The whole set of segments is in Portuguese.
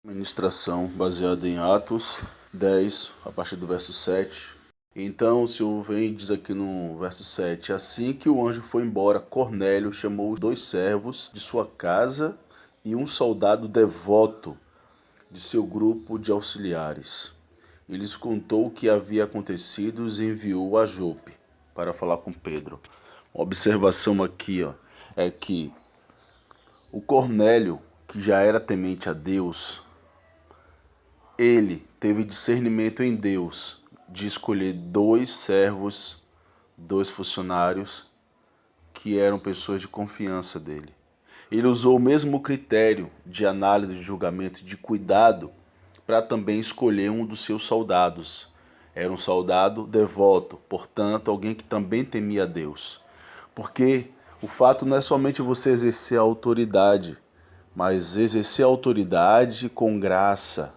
Ministração baseada em Atos 10, a partir do verso 7. Então o Senhor vem e diz aqui no verso 7: Assim que o anjo foi embora, Cornélio chamou os 2 servos de sua casa e um soldado devoto de seu grupo de auxiliares. Ele lhes contou o que havia acontecido e os enviou a Jope para falar com Pedro. Uma observação aqui é que o Cornélio, que já era temente a Deus, ele teve discernimento em Deus de escolher 2 servos, 2 funcionários que eram pessoas de confiança dele. Ele usou o mesmo critério de análise, de julgamento e de cuidado para também escolher um dos seus soldados. Era um soldado devoto, portanto, alguém que também temia a Deus. Porque o fato não é somente você exercer a autoridade, mas exercer a autoridade com graça,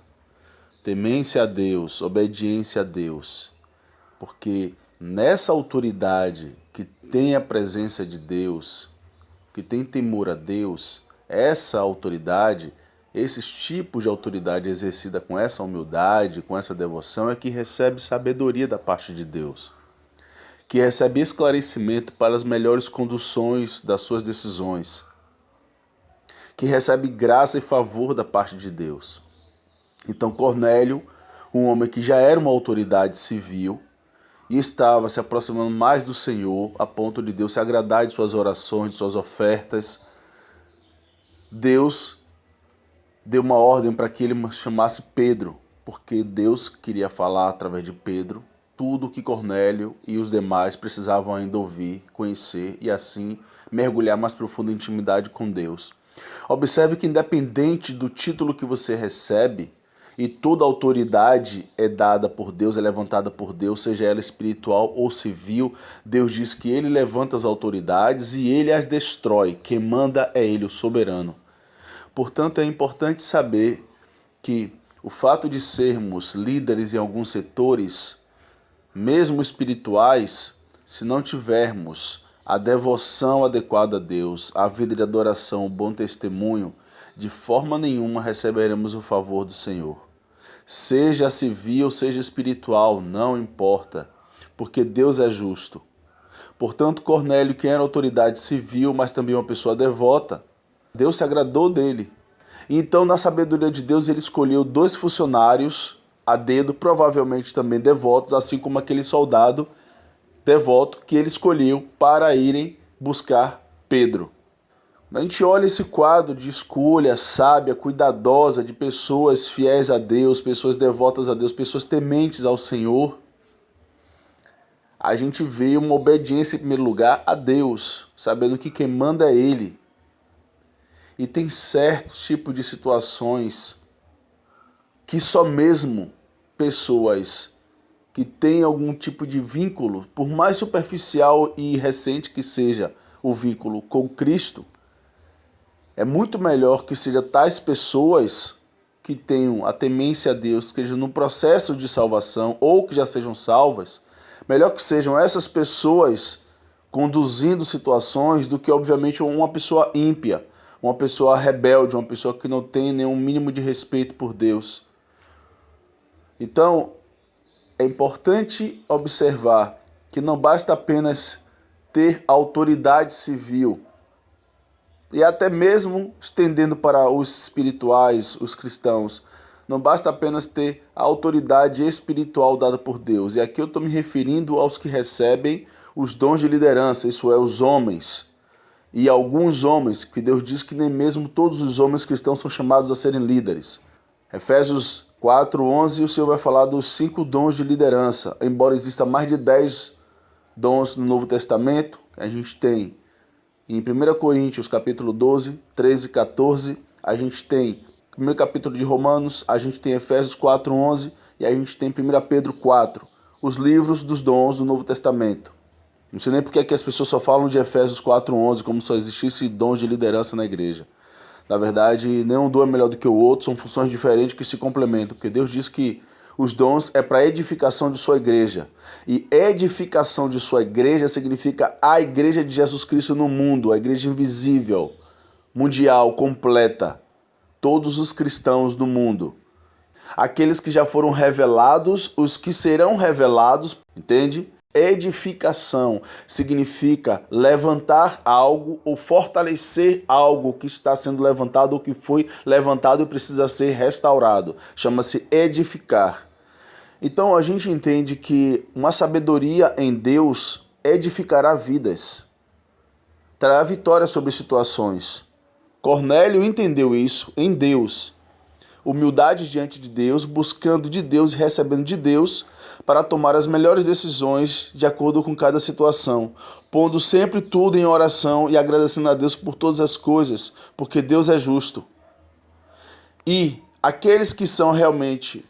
temência a Deus, obediência a Deus. Porque nessa autoridade que tem a presença de Deus, que tem temor a Deus, essa autoridade, esses tipos de autoridade exercida com essa humildade, com essa devoção, é que recebe sabedoria da parte de Deus, que recebe esclarecimento para as melhores conduções das suas decisões, que recebe graça e favor da parte de Deus. Então Cornélio, um homem que já era uma autoridade civil e estava se aproximando mais do Senhor, a ponto de Deus se agradar de suas orações, de suas ofertas, Deus deu uma ordem para que ele chamasse Pedro, porque Deus queria falar através de Pedro tudo o que Cornélio e os demais precisavam ainda ouvir, conhecer e assim mergulhar mais profunda intimidade com Deus. Observe que independente do título que você recebe, e toda autoridade é dada por Deus, é levantada por Deus, seja ela espiritual ou civil. Deus diz que Ele levanta as autoridades e Ele as destrói. Quem manda é Ele, o soberano. Portanto, é importante saber que o fato de sermos líderes em alguns setores, mesmo espirituais, se não tivermos a devoção adequada a Deus, a vida de adoração, o bom testemunho, de forma nenhuma receberemos o favor do Senhor. Seja civil, seja espiritual, não importa, porque Deus é justo. Portanto, Cornélio, que era autoridade civil, mas também uma pessoa devota, Deus se agradou dele. Então, na sabedoria de Deus, ele escolheu 2 funcionários a dedo, provavelmente também devotos, assim como aquele soldado devoto que ele escolheu para irem buscar Pedro. A gente olha esse quadro de escolha sábia, cuidadosa, de pessoas fiéis a Deus, pessoas devotas a Deus, pessoas tementes ao Senhor. A gente vê uma obediência em primeiro lugar a Deus, sabendo que quem manda é Ele. E tem certos tipos de situações que só mesmo pessoas que têm algum tipo de vínculo, por mais superficial e recente que seja o vínculo com Cristo, é muito melhor que sejam tais pessoas que tenham a temência a Deus, que estejam no processo de salvação ou que já sejam salvas, melhor que sejam essas pessoas conduzindo situações do que, obviamente, uma pessoa ímpia, uma pessoa rebelde, uma pessoa que não tem nenhum mínimo de respeito por Deus. Então, é importante observar que não basta apenas ter autoridade civil, e até mesmo estendendo para os espirituais, os cristãos, não basta apenas ter a autoridade espiritual dada por Deus. E aqui eu estou me referindo aos que recebem os dons de liderança, isso é, os homens. E alguns homens, que Deus diz que nem mesmo todos os homens cristãos são chamados a serem líderes. Efésios 4:11, o Senhor vai falar dos 5 dons de liderança. Embora exista mais de 10 dons no Novo Testamento, a gente tem em 1 Coríntios, capítulo 12, 13 e 14, a gente tem o primeiro capítulo de Romanos, a gente tem Efésios 4:11 e a gente tem 1 Pedro 4, os livros dos dons do Novo Testamento. Não sei nem porque é que as pessoas só falam de Efésios 4:11, como se só existisse dons de liderança na igreja. Na verdade, nenhum dom é melhor do que o outro, são funções diferentes que se complementam, porque Deus diz que os dons é para edificação de sua igreja. E edificação de sua igreja significa a igreja de Jesus Cristo no mundo, a igreja invisível, mundial, completa. todos os cristãos do mundo. Aqueles que já foram revelados, os que serão revelados, entende? Edificação significa levantar algo ou fortalecer algo que está sendo levantado ou que foi levantado e precisa ser restaurado. Chama-se edificar. Então a gente entende que uma sabedoria em Deus edificará vidas, trará vitória sobre situações. Cornélio entendeu isso em Deus. Humildade diante de Deus, buscando de Deus e recebendo de Deus para tomar as melhores decisões de acordo com cada situação, pondo sempre tudo em oração e agradecendo a Deus por todas as coisas, porque Deus é justo. E aqueles que são realmente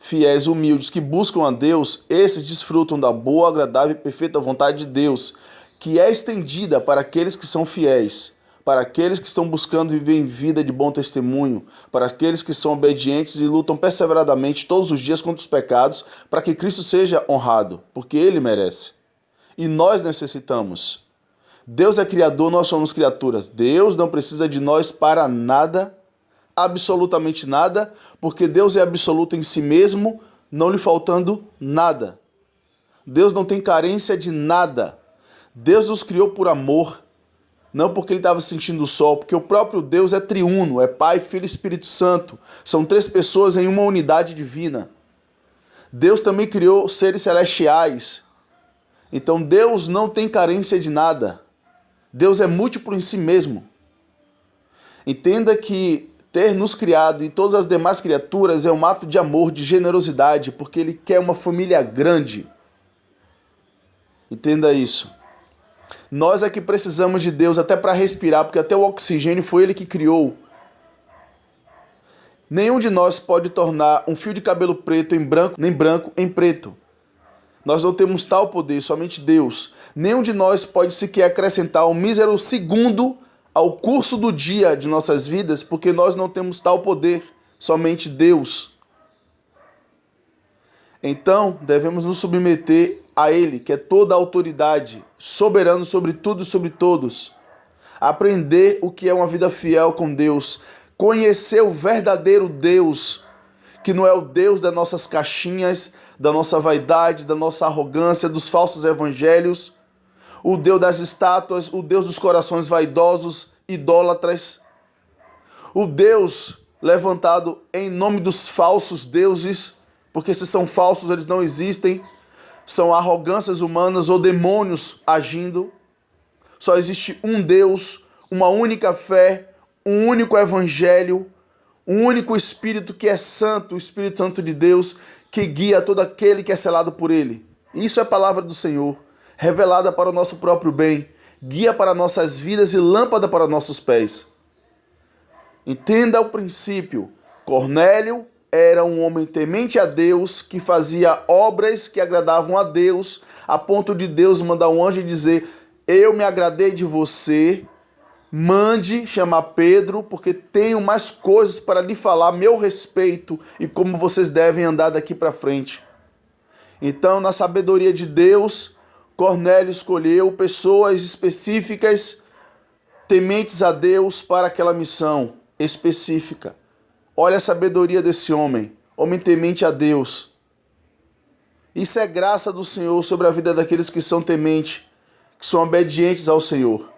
fiéis, humildes, que buscam a Deus, esses desfrutam da boa, agradável e perfeita vontade de Deus, que é estendida para aqueles que são fiéis, para aqueles que estão buscando viver em vida de bom testemunho, para aqueles que são obedientes e lutam perseveradamente todos os dias contra os pecados, para que Cristo seja honrado, porque Ele merece. E nós necessitamos. Deus é criador, nós somos criaturas. Deus não precisa de nós para nada, absolutamente nada, porque Deus é absoluto em si mesmo, não lhe faltando nada. Deus não tem carência de nada. Deus nos criou por amor, não porque ele estava sentindo o sol, porque o próprio Deus é triuno, é Pai, Filho e Espírito Santo. São 3 pessoas em uma unidade divina. Deus também criou seres celestiais. Então Deus não tem carência de nada. Deus é múltiplo em si mesmo. Entenda que ter nos criado e todas as demais criaturas é um ato de amor, de generosidade, porque Ele quer uma família grande. Entenda isso. Nós é que precisamos de Deus até para respirar, porque até o oxigênio foi Ele que criou. Nenhum de nós pode tornar um fio de cabelo preto em branco, nem branco em preto. Nós não temos tal poder, somente Deus. Nenhum de nós pode sequer acrescentar um mísero segundo ao curso do dia de nossas vidas, porque nós não temos tal poder, somente Deus. Então, devemos nos submeter a Ele, que é toda a autoridade, soberano sobre tudo e sobre todos. Aprender o que é uma vida fiel com Deus. Conhecer o verdadeiro Deus, que não é o Deus das nossas caixinhas, da nossa vaidade, da nossa arrogância, dos falsos evangelhos. O Deus das estátuas, o Deus dos corações vaidosos, idólatras. O Deus levantado em nome dos falsos deuses, porque se são falsos eles não existem. São arrogâncias humanas ou demônios agindo. Só existe um Deus, uma única fé, um único evangelho, um único Espírito que é santo, o Espírito Santo de Deus, que guia todo aquele que é selado por Ele. Isso é a palavra do Senhor, revelada para o nosso próprio bem, guia para nossas vidas e lâmpada para nossos pés. Entenda o princípio. Cornélio era um homem temente a Deus, que fazia obras que agradavam a Deus, a ponto de Deus mandar um anjo e dizer: eu me agradei de você, mande chamar Pedro, porque tenho mais coisas para lhe falar a meu respeito e como vocês devem andar daqui para frente. Então, na sabedoria de Deus, Cornélio escolheu pessoas específicas, tementes a Deus, para aquela missão específica. Olha a sabedoria desse homem, homem temente a Deus. Isso é graça do Senhor sobre a vida daqueles que são tementes, que são obedientes ao Senhor.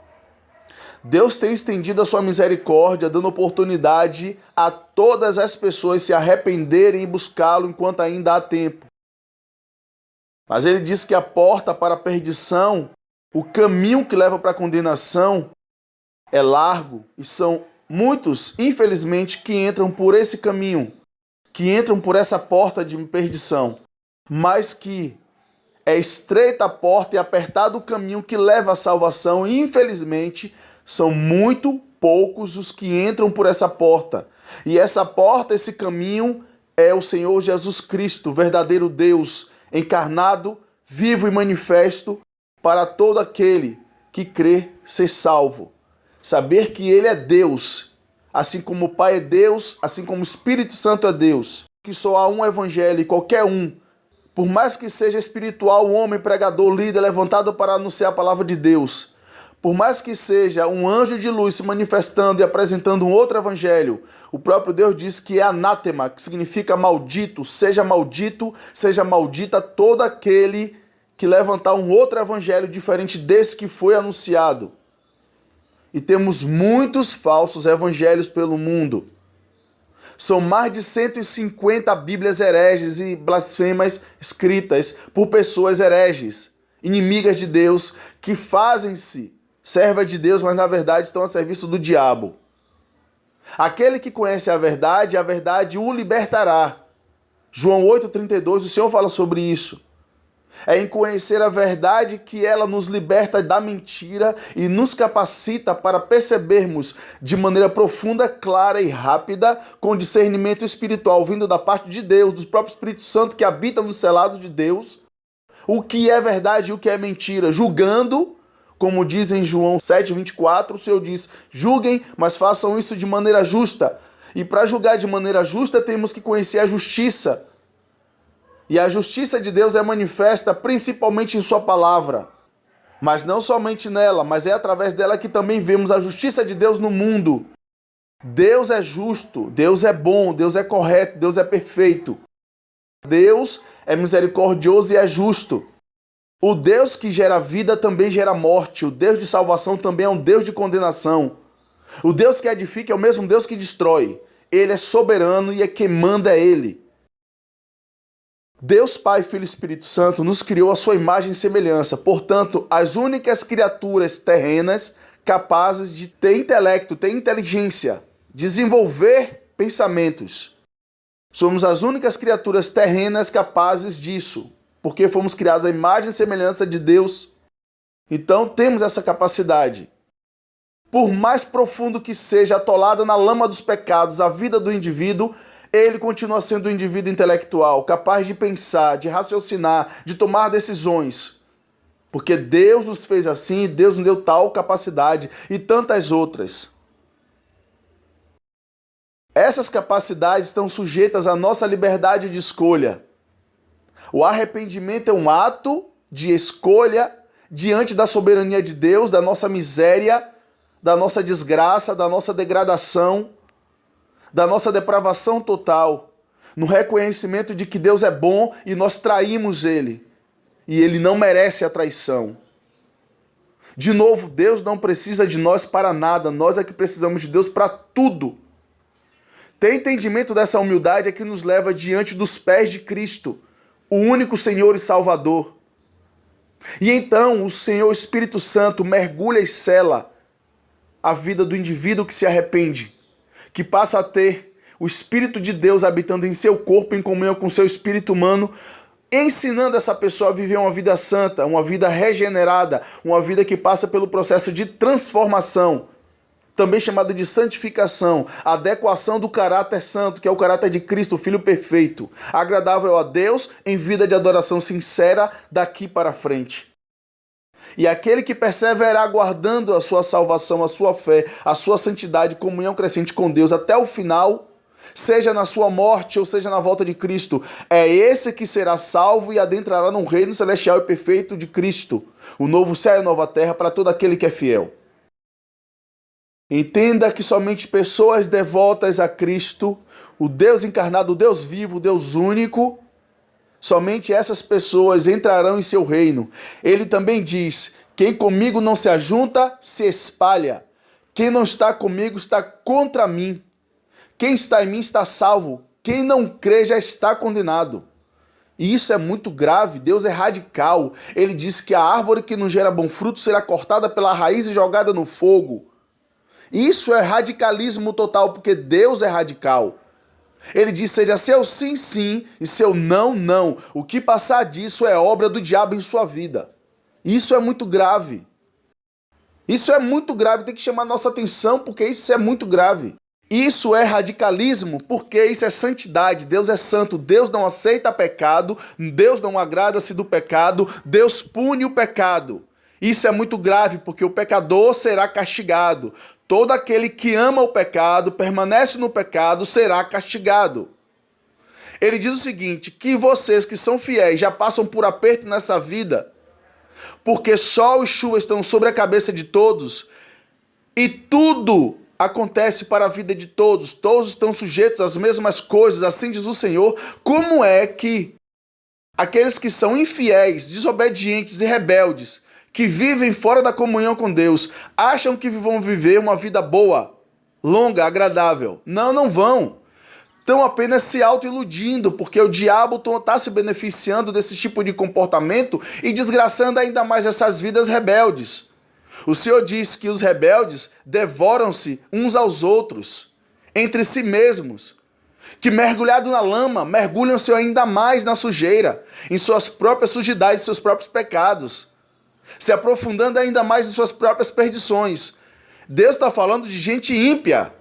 Deus tem estendido a sua misericórdia, dando oportunidade a todas as pessoas se arrependerem e buscá-lo enquanto ainda há tempo. Mas ele diz que a porta para a perdição, o caminho que leva para a condenação, é largo e são muitos, infelizmente, que entram por esse caminho, que entram por essa porta de perdição, mas que é estreita a porta e apertado o caminho que leva à salvação, e infelizmente são muito poucos os que entram por essa porta. E essa porta, esse caminho, é o Senhor Jesus Cristo, o verdadeiro Deus, encarnado, vivo e manifesto para todo aquele que crê ser salvo. Saber que Ele é Deus, assim como o Pai é Deus, assim como o Espírito Santo é Deus, que só há um evangelho e qualquer um, por mais que seja espiritual, o homem, pregador, líder, levantado para anunciar a palavra de Deus, Por mais que seja um anjo de luz se manifestando e apresentando um outro evangelho, o próprio Deus diz que é anátema, que significa maldito, seja maldita todo aquele que levantar um outro evangelho diferente desse que foi anunciado. E temos muitos falsos evangelhos pelo mundo. São mais de 150 bíblias hereges e blasfemas escritas por pessoas hereges, inimigas de Deus, que fazem-se serva de Deus, mas na verdade estão a serviço do diabo. Aquele que conhece a verdade o libertará. João 8,32, o Senhor fala sobre isso. É em conhecer a verdade que ela nos liberta da mentira e nos capacita para percebermos de maneira profunda, clara e rápida, com discernimento espiritual vindo da parte de Deus, do próprio Espírito Santo que habita nos selados de Deus, o que é verdade e o que é mentira, julgando. Como diz em João 7,24, o Senhor diz, julguem, mas façam isso de maneira justa. E para julgar de maneira justa, temos que conhecer a justiça. E a justiça de Deus é manifesta principalmente em sua palavra. Mas não somente nela, mas é através dela que também vemos a justiça de Deus no mundo. Deus é justo, Deus é bom, Deus é correto, Deus é perfeito. Deus é misericordioso e é justo. O Deus que gera vida também gera morte. O Deus de salvação também é um Deus de condenação. O Deus que edifica é o mesmo Deus que destrói. Ele é soberano e quem manda é Ele. Deus Pai, Filho e Espírito Santo nos criou a sua imagem e semelhança. Portanto, as únicas criaturas terrenas capazes de ter intelecto, ter inteligência, desenvolver pensamentos. Somos as únicas criaturas terrenas capazes disso. Porque fomos criados à imagem e semelhança de Deus. Então temos essa capacidade. Por mais profundo que seja atolada na lama dos pecados a vida do indivíduo, ele continua sendo um indivíduo intelectual, capaz de pensar, de raciocinar, de tomar decisões. Porque Deus nos fez assim, Deus nos deu tal capacidade e tantas outras. Essas capacidades estão sujeitas à nossa liberdade de escolha. O arrependimento é um ato de escolha diante da soberania de Deus, da nossa miséria, da nossa desgraça, da nossa degradação, da nossa depravação total, no reconhecimento de que Deus é bom e nós traímos Ele, e Ele não merece a traição. De novo, Deus não precisa de nós para nada, nós é que precisamos de Deus para tudo. Ter entendimento dessa humildade é que nos leva diante dos pés de Cristo, o único Senhor e Salvador. E então o Senhor Espírito Santo mergulha e sela a vida do indivíduo que se arrepende, que passa a ter o Espírito de Deus habitando em seu corpo em comunhão com seu espírito humano, ensinando essa pessoa a viver uma vida santa, uma vida regenerada, uma vida que passa pelo processo de transformação, também chamado de santificação, adequação do caráter santo, que é o caráter de Cristo, o Filho perfeito, agradável a Deus em vida de adoração sincera daqui para frente. E aquele que perseverar guardando a sua salvação, a sua fé, a sua santidade, comunhão crescente com Deus até o final, seja na sua morte ou seja na volta de Cristo, é esse que será salvo e adentrará no reino celestial e perfeito de Cristo, o novo céu e a nova terra para todo aquele que é fiel. Entenda que somente pessoas devotas a Cristo, o Deus encarnado, o Deus vivo, o Deus único, somente essas pessoas entrarão em seu reino. Ele também diz, quem comigo não se ajunta, se espalha. Quem não está comigo está contra mim. Quem está em mim está salvo. Quem não crê já está condenado. E isso é muito grave, Deus é radical. Ele diz que a árvore que não gera bom fruto será cortada pela raiz e jogada no fogo. Isso é radicalismo total, porque Deus é radical. Ele diz, seja seu sim, sim, e seu não, não. O que passar disso é obra do diabo em sua vida. Isso é muito grave. Isso é muito grave, tem que chamar nossa atenção, porque isso é muito grave. Isso é radicalismo, porque isso é santidade. Deus é santo, Deus não aceita pecado, Deus não agrada-se do pecado, Deus pune o pecado. Isso é muito grave, porque o pecador será castigado. Todo aquele que ama o pecado, permanece no pecado, será castigado. Ele diz o seguinte, que vocês que são fiéis já passam por aperto nessa vida, porque sol e chuva estão sobre a cabeça de todos, e tudo acontece para a vida de todos, todos estão sujeitos às mesmas coisas, assim diz o Senhor, como é que aqueles que são infiéis, desobedientes e rebeldes, que vivem fora da comunhão com Deus, acham que vão viver uma vida boa, longa, agradável? Não, não vão. Estão apenas se auto-iludindo, porque o diabo está se beneficiando desse tipo de comportamento e desgraçando ainda mais essas vidas rebeldes. O Senhor diz que os rebeldes devoram-se uns aos outros, entre si mesmos, que mergulhado na lama, mergulham-se ainda mais na sujeira, em suas próprias sujidades, seus próprios pecados, se aprofundando ainda mais em suas próprias perdições. Deus está falando de gente ímpia.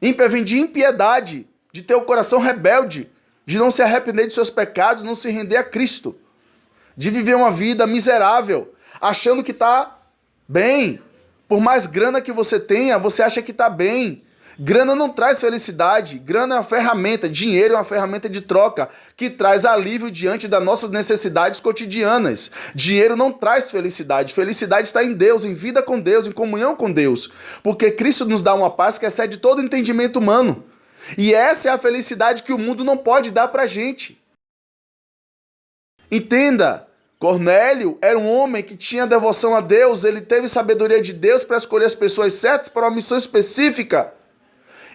Ímpia vem de impiedade, de ter o coração rebelde, de não se arrepender de seus pecados, não se render a Cristo, de viver uma vida miserável, achando que está bem. Por mais grana que você tenha, você acha que está bem. Grana não traz felicidade, grana é uma ferramenta, dinheiro é uma ferramenta de troca, que traz alívio diante das nossas necessidades cotidianas. Dinheiro não traz felicidade, felicidade está em Deus, em vida com Deus, em comunhão com Deus, porque Cristo nos dá uma paz que excede todo entendimento humano. E essa é a felicidade que o mundo não pode dar pra gente. Entenda, Cornélio era um homem que tinha devoção a Deus, ele teve sabedoria de Deus para escolher as pessoas certas para uma missão específica.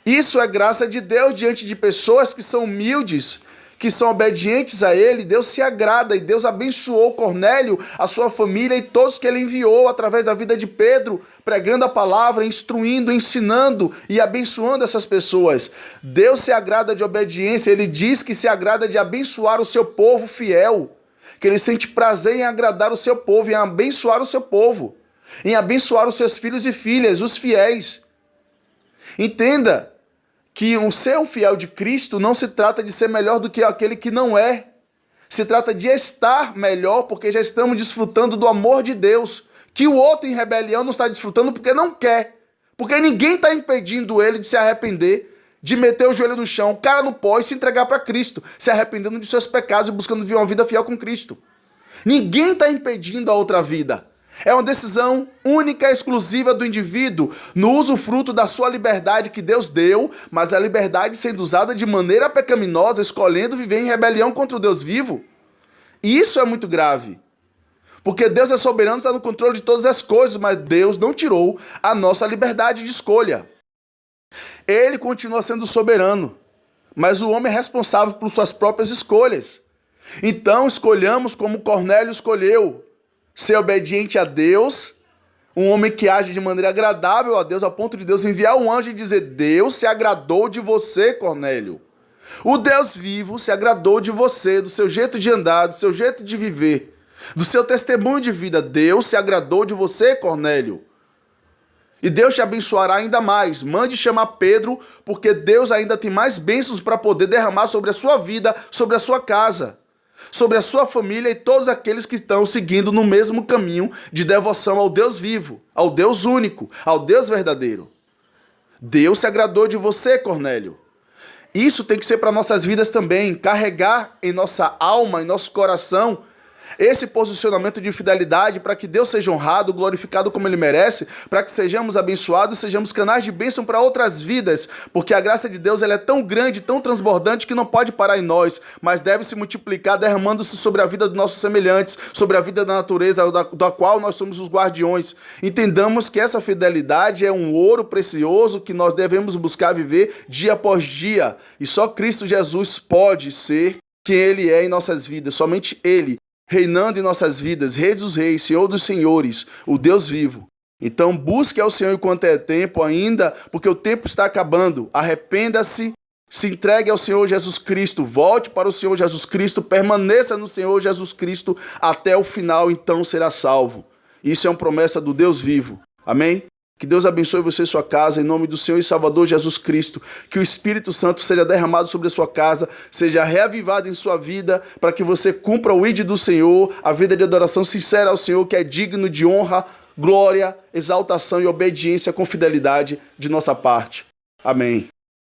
Isso é graça de Deus diante de pessoas que são humildes, que são obedientes a ele. Deus se agrada e Deus abençoou Cornélio, a sua família e todos que ele enviou através da vida de Pedro, pregando a palavra, instruindo, ensinando e abençoando essas pessoas. Deus se agrada de obediência, ele diz que se agrada de abençoar o seu povo fiel, que ele sente prazer em agradar o seu povo, em abençoar o seu povo, em abençoar os seus filhos e filhas, os fiéis. Entenda que o ser um fiel de Cristo não se trata de ser melhor do que aquele que não é. Se trata de estar melhor porque já estamos desfrutando do amor de Deus, que o outro em rebelião não está desfrutando porque não quer. Porque ninguém está impedindo ele de se arrepender, de meter o joelho no chão. O cara não pode se entregar para Cristo, se arrependendo de seus pecados e buscando viver uma vida fiel com Cristo. Ninguém está impedindo a outra vida. É uma decisão única e exclusiva do indivíduo no usufruto da sua liberdade que Deus deu, mas a liberdade sendo usada de maneira pecaminosa, escolhendo viver em rebelião contra o Deus vivo. E isso é muito grave. Porque Deus é soberano, está no controle de todas as coisas, mas Deus não tirou a nossa liberdade de escolha. Ele continua sendo soberano, mas o homem é responsável por suas próprias escolhas. Então escolhamos como Cornélio escolheu, ser obediente a Deus, um homem que age de maneira agradável a Deus, ao ponto de Deus enviar um anjo e dizer: Deus se agradou de você, Cornélio. O Deus vivo se agradou de você, do seu jeito de andar, do seu jeito de viver, do seu testemunho de vida. Deus se agradou de você, Cornélio. E Deus te abençoará ainda mais. Mande chamar Pedro, porque Deus ainda tem mais bênçãos para poder derramar sobre a sua vida, sobre a sua casa, sobre a sua família e todos aqueles que estão seguindo no mesmo caminho de devoção ao Deus vivo, ao Deus único, ao Deus verdadeiro. Deus se agradou de você, Cornélio. Isso tem que ser para nossas vidas também, carregar em nossa alma, em nosso coração, esse posicionamento de fidelidade para que Deus seja honrado, glorificado como Ele merece, para que sejamos abençoados, sejamos canais de bênção para outras vidas, porque a graça de Deus ela é tão grande, tão transbordante que não pode parar em nós, mas deve se multiplicar derramando-se sobre a vida dos nossos semelhantes, sobre a vida da natureza da qual nós somos os guardiões. Entendamos que essa fidelidade é um ouro precioso que nós devemos buscar viver dia após dia, e só Cristo Jesus pode ser quem Ele é em nossas vidas, somente Ele, reinando em nossas vidas, Rei dos Reis, Senhor dos Senhores, o Deus vivo. Então busque ao Senhor enquanto é tempo ainda, porque o tempo está acabando. Arrependa-se, se entregue ao Senhor Jesus Cristo, volte para o Senhor Jesus Cristo, permaneça no Senhor Jesus Cristo até o final, então será salvo. Isso é uma promessa do Deus vivo. Amém? Que Deus abençoe você e sua casa, em nome do Senhor e Salvador Jesus Cristo. Que o Espírito Santo seja derramado sobre a sua casa, seja reavivado em sua vida, para que você cumpra o ID do Senhor, a vida de adoração sincera ao Senhor, que é digno de honra, glória, exaltação e obediência com fidelidade de nossa parte. Amém.